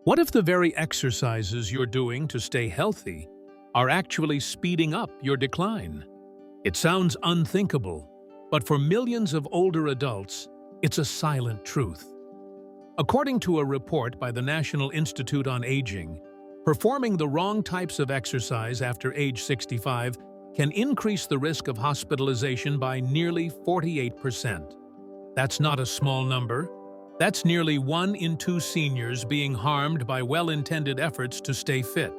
What if the very exercises you're doing to stay healthy are actually speeding up your decline? It sounds unthinkable, but for millions of older adults, it's a silent truth. According to a report by the National Institute on Aging, performing the wrong types of exercise after age 65 can increase the risk of hospitalization by nearly 48%. That's not a small number. That's nearly 1 in 2 seniors being harmed by well-intended efforts to stay fit.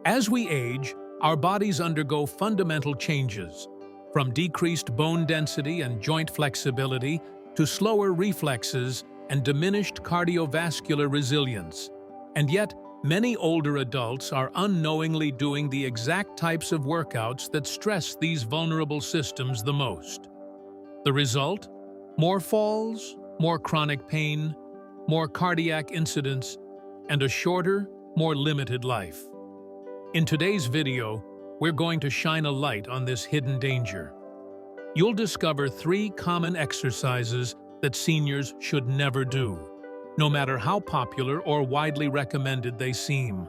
As we age, our bodies undergo fundamental changes, from decreased bone density and joint flexibility to slower reflexes and diminished cardiovascular resilience. And yet, many older adults are unknowingly doing the exact types of workouts that stress these vulnerable systems the most. The result? More falls, more chronic pain, more cardiac incidents, and a shorter, more limited life. In today's video, we're going to shine a light on this hidden danger. You'll discover 3 common exercises that seniors should never do, no matter how popular or widely recommended they seem.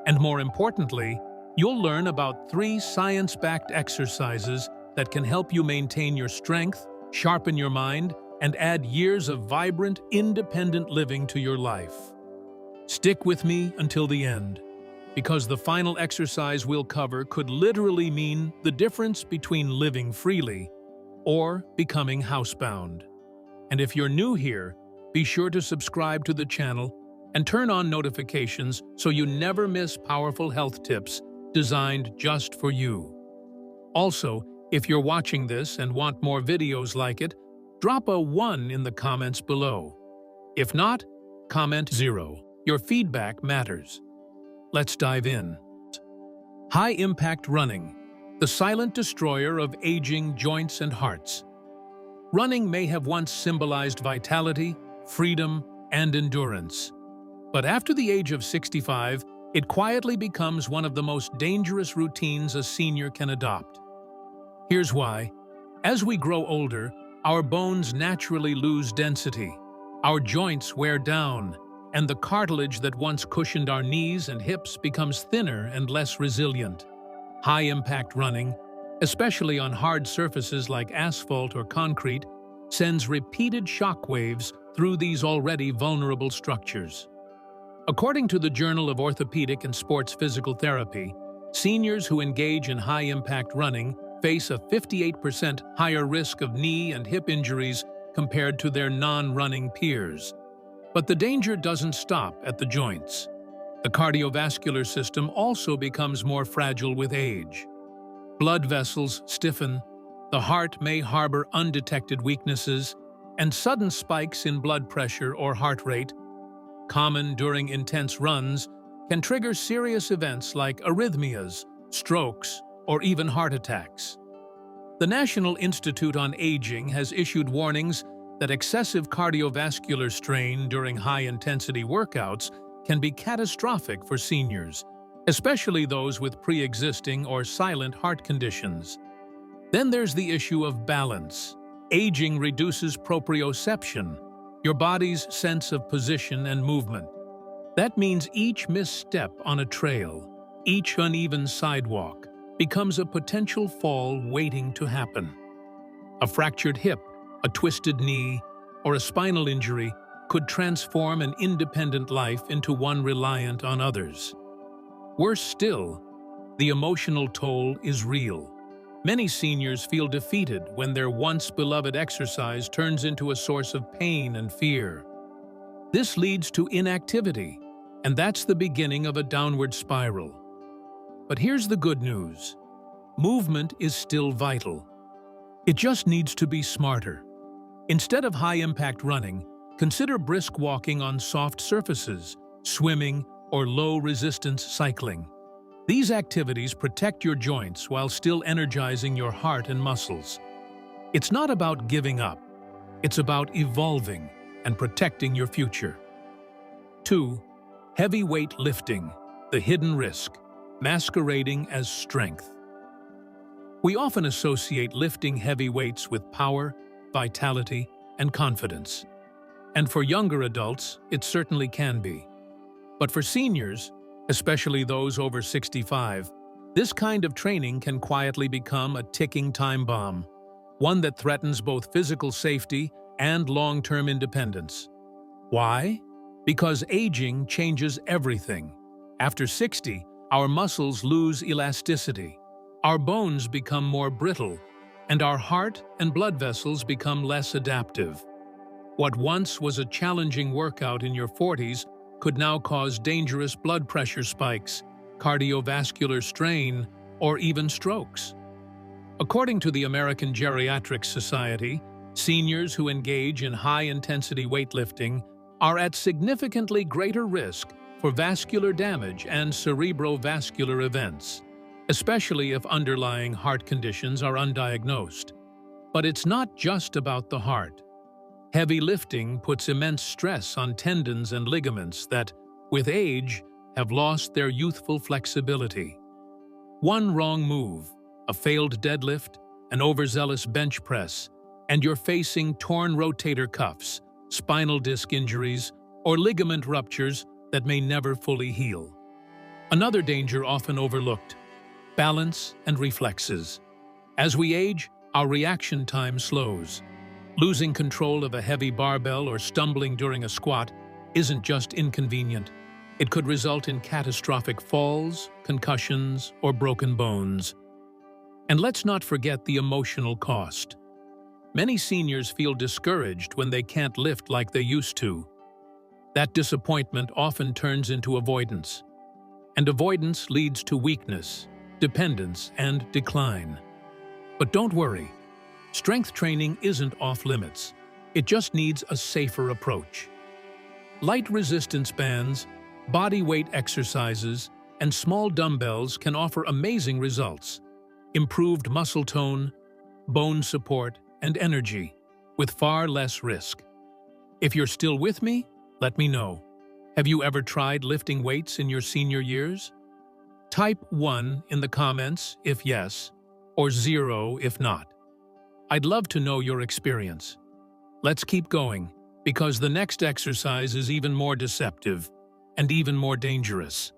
And more importantly, you'll learn about 3 science-backed exercises that can help you maintain your strength, sharpen your mind, and add years of vibrant, independent living to your life. Stick with me until the end, because the final exercise we'll cover could literally mean the difference between living freely or becoming housebound. And if you're new here, be sure to subscribe to the channel and turn on notifications so you never miss powerful health tips designed just for you. Also, if you're watching this and want more videos like it, drop a 1 in the comments below. If not, comment 0. Your feedback matters. Let's dive in. High-impact running, the silent destroyer of aging joints and hearts. Running may have once symbolized vitality, freedom, and endurance. But after the age of 65, it quietly becomes one of the most dangerous routines a senior can adopt. Here's why. As we grow older, our bones naturally lose density, our joints wear down, and the cartilage that once cushioned our knees and hips becomes thinner and less resilient. High-impact running, especially on hard surfaces like asphalt or concrete, sends repeated shock waves through these already vulnerable structures. According to the Journal of Orthopedic and Sports Physical Therapy, seniors who engage in high-impact running face a 58% higher risk of knee and hip injuries compared to their non-running peers. But the danger doesn't stop at the joints. The cardiovascular system also becomes more fragile with age. Blood vessels stiffen, the heart may harbor undetected weaknesses, and sudden spikes in blood pressure or heart rate, common during intense runs, can trigger serious events like arrhythmias, strokes, or even heart attacks. The National Institute on Aging has issued warnings that excessive cardiovascular strain during high-intensity workouts can be catastrophic for seniors, especially those with pre-existing or silent heart conditions. Then there's the issue of balance. Aging reduces proprioception, your body's sense of position and movement. That means each misstep on a trail, each uneven sidewalk, becomes a potential fall waiting to happen. A fractured hip, a twisted knee, or a spinal injury could transform an independent life into one reliant on others. Worse still, the emotional toll is real. Many seniors feel defeated when their once-beloved exercise turns into a source of pain and fear. This leads to inactivity, and that's the beginning of a downward spiral. But here's the good news. Movement is still vital. It just needs to be smarter. Instead of high-impact running, consider brisk walking on soft surfaces, swimming, or low-resistance cycling. These activities protect your joints while still energizing your heart and muscles. It's not about giving up. It's about evolving and protecting your future. 2. Heavyweight lifting, the hidden risk, masquerading as strength. We often associate lifting heavy weights with power, vitality, and confidence. And for younger adults, it certainly can be. But for seniors, especially those over 65, this kind of training can quietly become a ticking time bomb, one that threatens both physical safety and long-term independence. Why? Because aging changes everything. After 60, our muscles lose elasticity, our bones become more brittle, and our heart and blood vessels become less adaptive. What once was a challenging workout in your 40s could now cause dangerous blood pressure spikes, cardiovascular strain, or even strokes. According to the American Geriatric Society, seniors who engage in high-intensity weightlifting are at significantly greater risk for vascular damage and cerebrovascular events, especially if underlying heart conditions are undiagnosed. But it's not just about the heart. Heavy lifting puts immense stress on tendons and ligaments that, with age, have lost their youthful flexibility. One wrong move, a failed deadlift, an overzealous bench press, and you're facing torn rotator cuffs, spinal disc injuries, or ligament ruptures that may never fully heal. Another danger often overlooked: balance and reflexes. As we age, our reaction time slows. Losing control of a heavy barbell or stumbling during a squat isn't just inconvenient. It could result in catastrophic falls, concussions, or broken bones. And let's not forget the emotional cost. Many seniors feel discouraged when they can't lift like they used to. That disappointment often turns into avoidance. And avoidance leads to weakness, dependence, and decline. But don't worry. Strength training isn't off-limits. It just needs a safer approach. Light resistance bands, body weight exercises, and small dumbbells can offer amazing results: improved muscle tone, bone support, and energy, with far less risk. If you're still with me, let me know. Have you ever tried lifting weights in your senior years? Type 1 in the comments if yes, or 0 if not. I'd love to know your experience. Let's keep going, because the next exercise is even more deceptive and even more dangerous.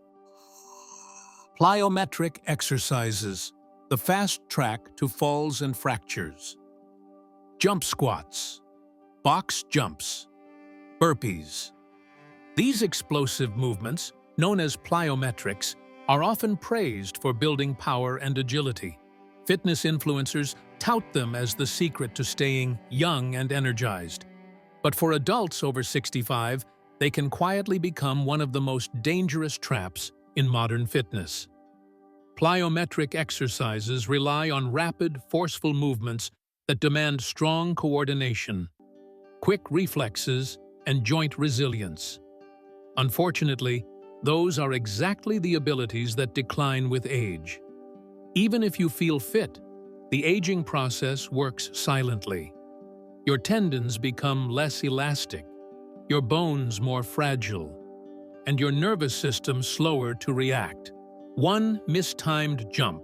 Plyometric exercises, the fast track to falls and fractures. Jump squats, box jumps, burpees. These explosive movements, known as plyometrics, are often praised for building power and agility. Fitness influencers tout them as the secret to staying young and energized. But for adults over 65, they can quietly become one of the most dangerous traps in modern fitness. Plyometric exercises rely on rapid, forceful movements that demand strong coordination, quick reflexes, and joint resilience. Unfortunately, those are exactly the abilities that decline with age. Even if you feel fit, the aging process works silently. Your tendons become less elastic, your bones more fragile, and your nervous system slower to react. One mistimed jump,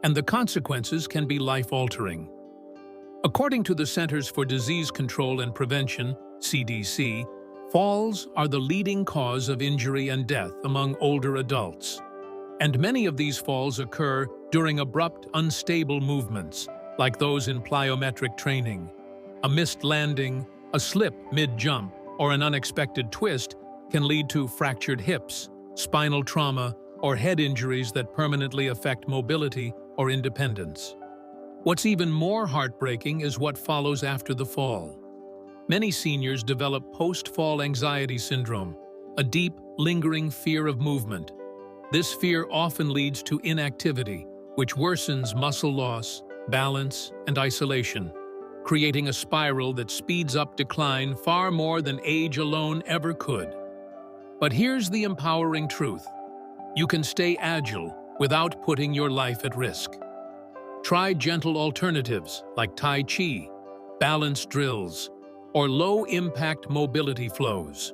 and the consequences can be life-altering. According to the Centers for Disease Control and Prevention, CDC, falls are the leading cause of injury and death among older adults. And many of these falls occur during abrupt, unstable movements, like those in plyometric training. A missed landing, a slip mid-jump, or an unexpected twist can lead to fractured hips, spinal trauma, or head injuries that permanently affect mobility or independence. What's even more heartbreaking is what follows after the fall. Many seniors develop post-fall anxiety syndrome, a deep, lingering fear of movement. This fear often leads to inactivity, which worsens muscle loss, balance, and isolation, creating a spiral that speeds up decline far more than age alone ever could. But here's the empowering truth. You can stay agile without putting your life at risk. Try gentle alternatives like Tai Chi, balance drills, or low-impact mobility flows.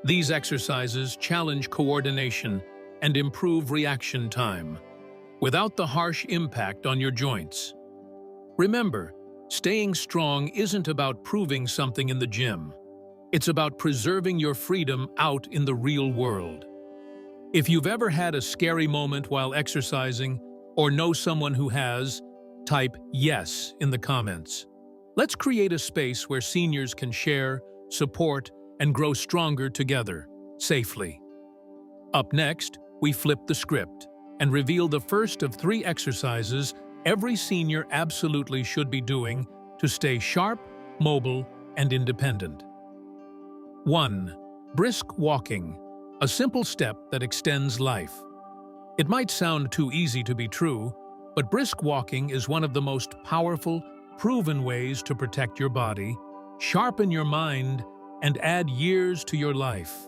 These exercises challenge coordination and improve reaction time, without the harsh impact on your joints. Remember, staying strong isn't about proving something in the gym. It's about preserving your freedom out in the real world. If you've ever had a scary moment while exercising or know someone who has, type yes in the comments. Let's create a space where seniors can share, support, and grow stronger together, safely. Up next, we flip the script and reveal the first of 3 exercises every senior absolutely should be doing to stay sharp, mobile, and independent. 1. Brisk walking, a simple step that extends life. It might sound too easy to be true, but brisk walking is one of the most powerful, proven ways to protect your body, sharpen your mind, and add years to your life.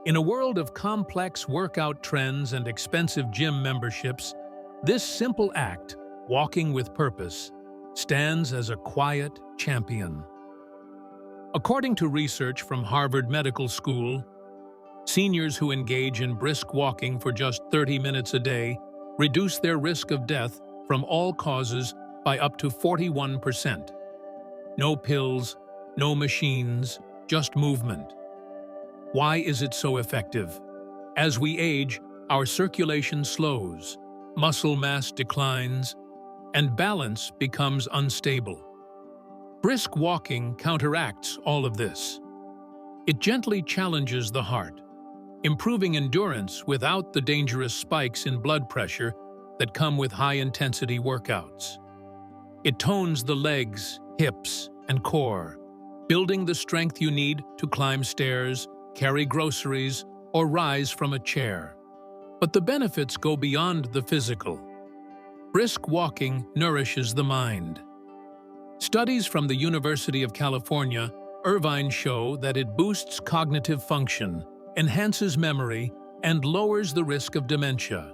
In a world of complex workout trends and expensive gym memberships, this simple act, walking with purpose, stands as a quiet champion. According to research from Harvard Medical School, seniors who engage in brisk walking for just 30 minutes a day reduce their risk of death from all causes by up to 41%. No pills, no machines, just movement. Why is it so effective? As we age, our circulation slows, muscle mass declines, and balance becomes unstable. Brisk walking counteracts all of this. It gently challenges the heart, improving endurance without the dangerous spikes in blood pressure that come with high-intensity workouts. It tones the legs, hips, and core, building the strength you need to climb stairs, carry groceries, or rise from a chair. But the benefits go beyond the physical. Brisk walking nourishes the mind. Studies from the University of California, Irvine show that it boosts cognitive function, enhances memory, and lowers the risk of dementia.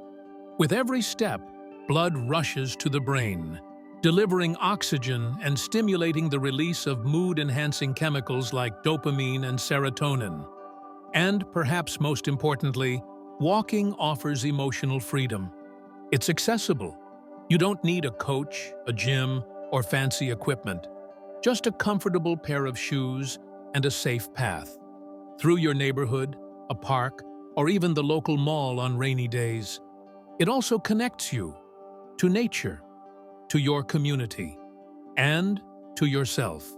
With every step, blood rushes to the brain, delivering oxygen and stimulating the release of mood-enhancing chemicals like dopamine and serotonin. And, perhaps most importantly, walking offers emotional freedom. It's accessible. You don't need a coach, a gym, or fancy equipment. Just a comfortable pair of shoes and a safe path. Through your neighborhood, a park, or even the local mall on rainy days. It also connects you to nature, to your community, and to yourself.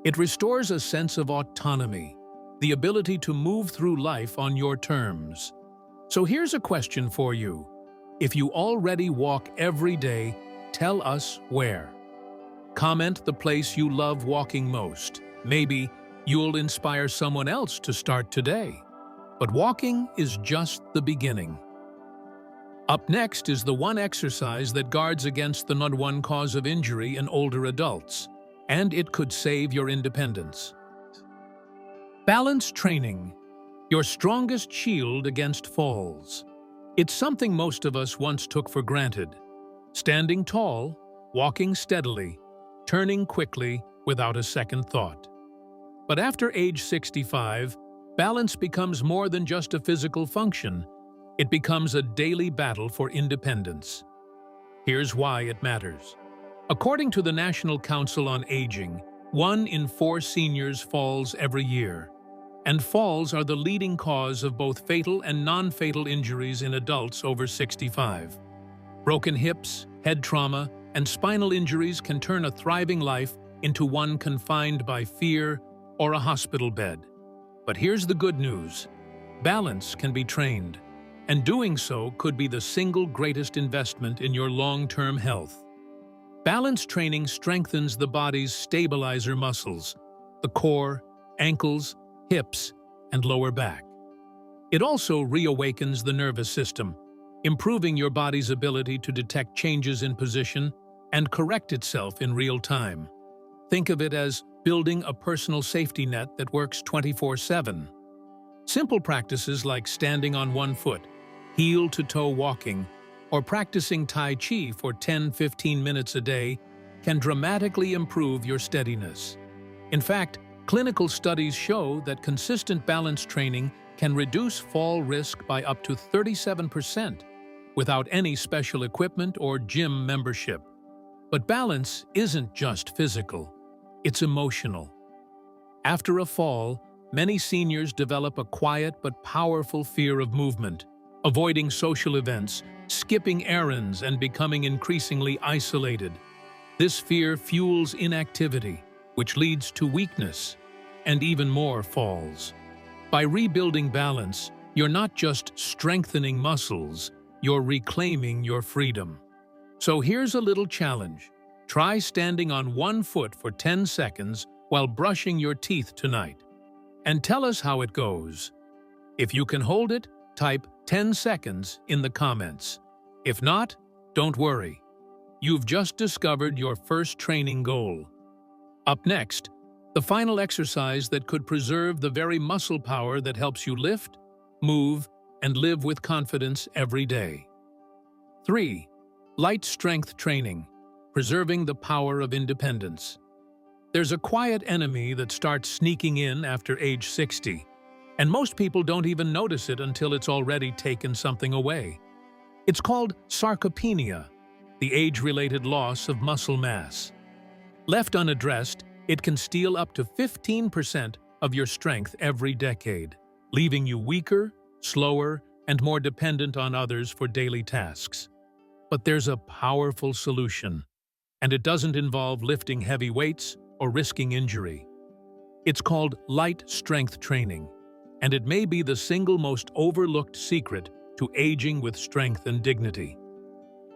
It restores a sense of autonomy, the ability to move through life on your terms. So here's a question for you. If you already walk every day, tell us where. Comment the place you love walking most. Maybe you'll inspire someone else to start today. But walking is just the beginning. Up next is the one exercise that guards against the #1 cause of injury in older adults, and it could save your independence. Balance training, your strongest shield against falls. It's something most of us once took for granted. Standing tall, walking steadily, turning quickly without a second thought. But after age 65, balance becomes more than just a physical function. It becomes a daily battle for independence. Here's why it matters. According to the National Council on Aging, 1 in 4 seniors falls every year, and falls are the leading cause of both fatal and non-fatal injuries in adults over 65. Broken hips, head trauma, and spinal injuries can turn a thriving life into one confined by fear or a hospital bed. But here's the good news. Balance can be trained, and doing so could be the single greatest investment in your long-term health. Balance training strengthens the body's stabilizer muscles, the core, ankles, hips, and lower back. It also reawakens the nervous system, improving your body's ability to detect changes in position and correct itself in real time. Think of it as building a personal safety net that works 24/7. Simple practices like standing on one foot, heel-to-toe walking, or practicing Tai Chi for 10-15 minutes a day can dramatically improve your steadiness. In fact, clinical studies show that consistent balance training can reduce fall risk by up to 37% without any special equipment or gym membership. But balance isn't just physical, it's emotional. After a fall, many seniors develop a quiet but powerful fear of movement. avoiding social events, skipping errands, and becoming increasingly isolated. This fear fuels inactivity, which leads to weakness and even more falls. By rebuilding balance, you're not just strengthening muscles, you're reclaiming your freedom. So here's a little challenge. Try standing on one foot for 10 seconds while brushing your teeth tonight. And tell us how it goes. If you can hold it, type 10 seconds in the comments. If not, don't worry. You've just discovered your first training goal. Up next, the final exercise that could preserve the very muscle power that helps you lift, move, and live with confidence every day. 3. Light strength training, preserving the power of independence. There's a quiet enemy that starts sneaking in after age 60, and most people don't even notice it until it's already taken something away. It's called sarcopenia, the age-related loss of muscle mass. Left unaddressed, it can steal up to 15% of your strength every decade, leaving you weaker, slower, and more dependent on others for daily tasks. But there's a powerful solution, and it doesn't involve lifting heavy weights or risking injury. It's called light strength training, and it may be the single most overlooked secret to aging with strength and dignity.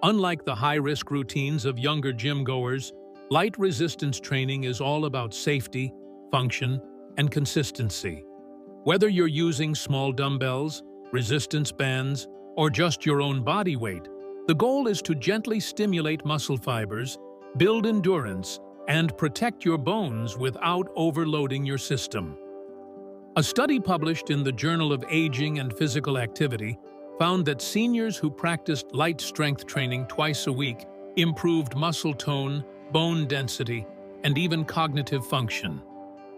Unlike the high-risk routines of younger gym-goers, light resistance training is all about safety, function, and consistency. Whether you're using small dumbbells, resistance bands, or just your own body weight, the goal is to gently stimulate muscle fibers, build endurance, and protect your bones without overloading your system. A study published in the Journal of Aging and Physical Activity found that seniors who practiced light strength training twice a week improved muscle tone, bone density, and even cognitive function.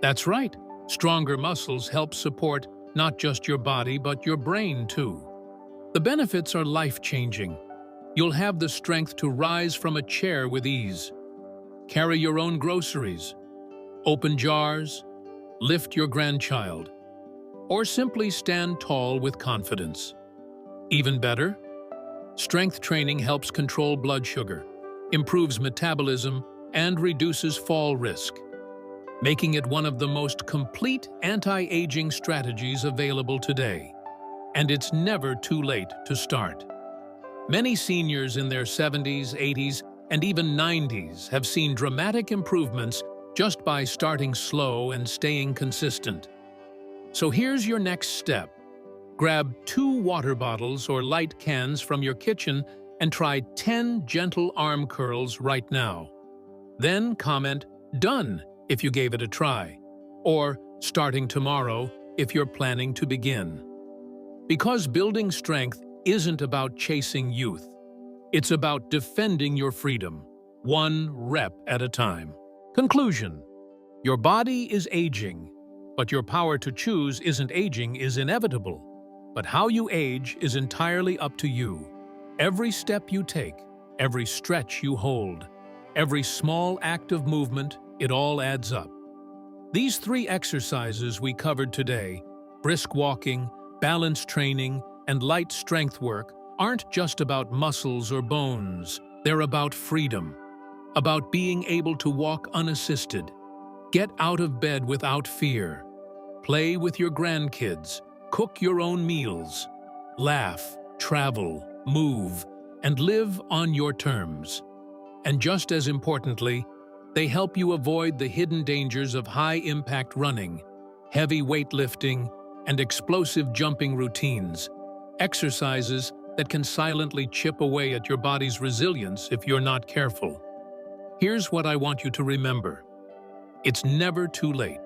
That's right, stronger muscles help support not just your body but your brain too. The benefits are life-changing. You'll have the strength to rise from a chair with ease, carry your own groceries, open jars, lift your grandchild, or simply stand tall with confidence. Even better, strength training helps control blood sugar, improves metabolism, and reduces fall risk, making it one of the most complete anti-aging strategies available today. And it's never too late to start. Many seniors in their 70s, 80s, and even 90s have seen dramatic improvements just by starting slow and staying consistent. So here's your next step. Grab 2 water bottles or light cans from your kitchen and try 10 gentle arm curls right now. Then comment, "Done," if you gave it a try, or "Starting tomorrow," if you're planning to begin. Because building strength isn't about chasing youth. It's about defending your freedom, one rep at a time. Conclusion: your body is aging, but your power to choose isn't aging is inevitable. But how you age is entirely up to you. Every step you take, every stretch you hold, every small act of movement, it all adds up. These 3 exercises we covered today, brisk walking, balance training, and light strength work, aren't just about muscles or bones. They're about freedom, about being able to walk unassisted, get out of bed without fear, play with your grandkids, cook your own meals, laugh, travel, move, and live on your terms. And just as importantly, they help you avoid the hidden dangers of high-impact running, heavy weightlifting, and explosive jumping routines, exercises that can silently chip away at your body's resilience if you're not careful. Here's what I want you to remember. It's never too late.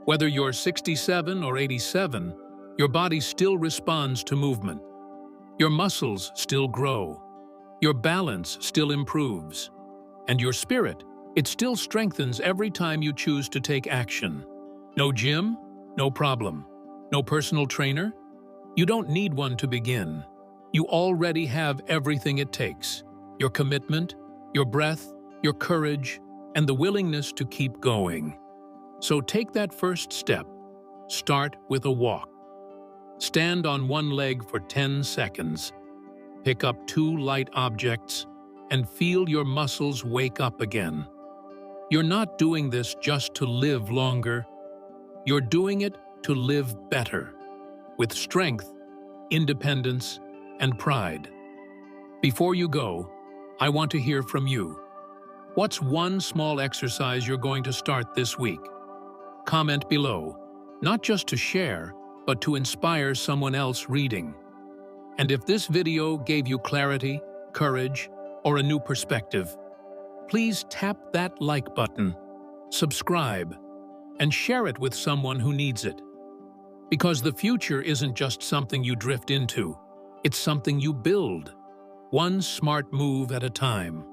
Whether you're 67 or 87, your body still responds to movement. Your muscles still grow. Your balance still improves. And your spirit, it still strengthens every time you choose to take action. No gym? No problem. No personal trainer? You don't need one to begin. You already have everything it takes. Your commitment, your breath, your courage, and the willingness to keep going. So take that first step. Start with a walk. Stand on one leg for 10 seconds. Pick up 2 light objects and feel your muscles wake up again. You're not doing this just to live longer. You're doing it to live better, with strength, independence, and pride. Before you go, I want to hear from you. What's one small exercise you're going to start this week? Comment below, not just to share, but to inspire someone else reading. And if this video gave you clarity, courage, or a new perspective, please tap that like button, subscribe, and share it with someone who needs it. Because the future isn't just something you drift into, it's something you build, one smart move at a time.